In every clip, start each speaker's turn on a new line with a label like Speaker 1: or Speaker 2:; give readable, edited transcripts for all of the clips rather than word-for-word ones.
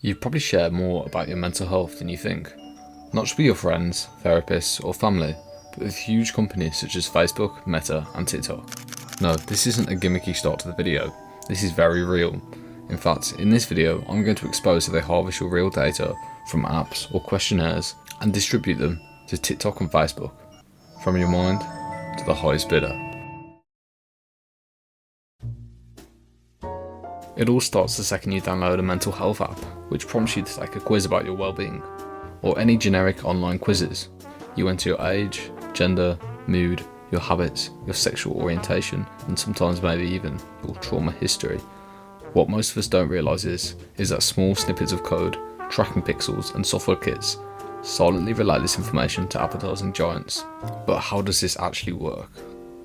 Speaker 1: You probably share more about your mental health than you think. Not just with your friends, therapists or family, but with huge companies such as Facebook, Meta and TikTok. No, this isn't a gimmicky start to the video. This is very real. In fact, in this video, I'm going to expose how they harvest your real data from apps or questionnaires and distribute them to TikTok and Facebook. From your mind to the highest bidder. It all starts the second you download a mental health app, which prompts you to take a quiz about your well-being, or any generic online quizzes. You enter your age, gender, mood, your habits, your sexual orientation, and sometimes maybe even your trauma history. What most of us don't realise is that small snippets of code, tracking pixels and software kits silently relay this information to advertising giants. But how does this actually work?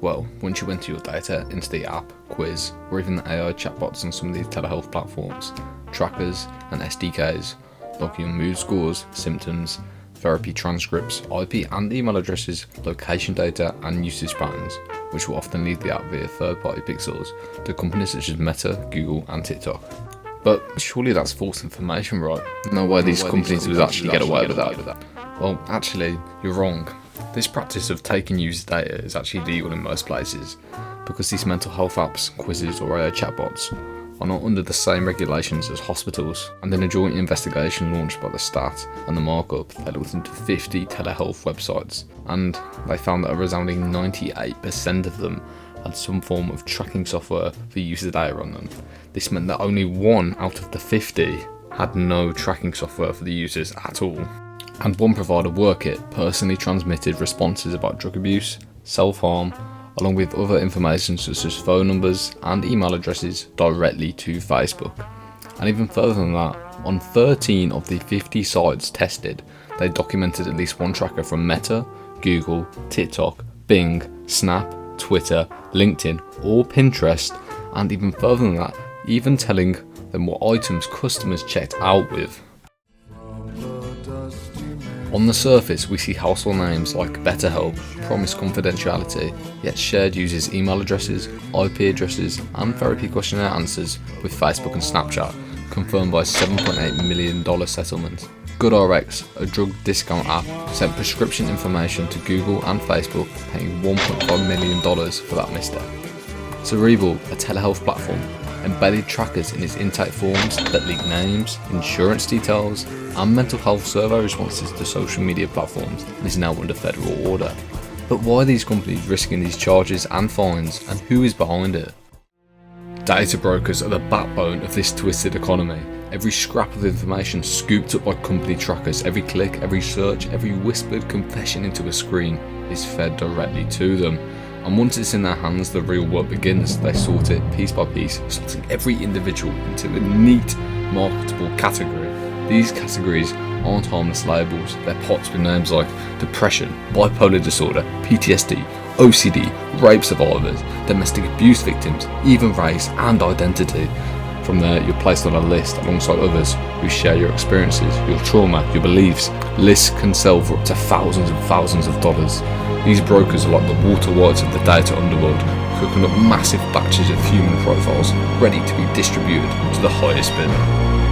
Speaker 1: Well, once you enter your data into the app, quiz, or even the AI chatbots on some of these telehealth platforms, trackers and SDKs, logging your mood scores, symptoms, therapy transcripts, IP and email addresses, location data and usage patterns, which will often lead the app via third-party pixels to companies such as Meta, Google and TikTok. But surely that's false information, right? No way these companies would actually get away with that. Well, actually, you're wrong. This practice of taking user data is actually legal in most places, because these mental health apps, quizzes or AI chatbots are not under the same regulations as hospitals, and in a joint investigation launched by the Stat and the Markup, they looked into 50 telehealth websites, and they found that a resounding 98% of them had some form of tracking software for user data on them. This meant that only 1 out of the 50 had no tracking software for the users at all. And one provider, WorkIt, personally transmitted responses about drug abuse, self-harm, along with other information such as phone numbers and email addresses directly to Facebook. And even further than that, on 13 of the 50 sites tested, they documented at least one tracker from Meta, Google, TikTok, Bing, Snap, Twitter, LinkedIn or Pinterest, and even further than that, even telling them what items customers checked out with. On the surface, we see household names like BetterHelp promise confidentiality, yet shared users' email addresses, IP addresses, and therapy questionnaire answers with Facebook and Snapchat, confirmed by $7.8 million settlement. GoodRx, a drug discount app, sent prescription information to Google and Facebook, paying $1.5 million for that misstep. Cerebral, a telehealth platform, embedded trackers in its intake forms that leak names, insurance details, and mental health survey responses to social media platforms, and is now under federal order. But why are these companies risking these charges and fines, and who is behind it? Data brokers are the backbone of this twisted economy. Every scrap of information scooped up by company trackers, every click, every search, every whispered confession into a screen is fed directly to them. And once it's in their hands, the real work begins. They sort it piece by piece, sorting every individual into a neat, marketable category. These categories aren't harmless labels, they're pots with names like depression, bipolar disorder, PTSD, OCD, rape survivors, domestic abuse victims, even race and identity. From there, you're placed on a list alongside others who share your experiences, your trauma, your beliefs. Lists can sell for up to thousands and thousands of dollars. These brokers are like the Walter Whites of the data underworld, cooking up massive batches of human profiles ready to be distributed to the highest bidder.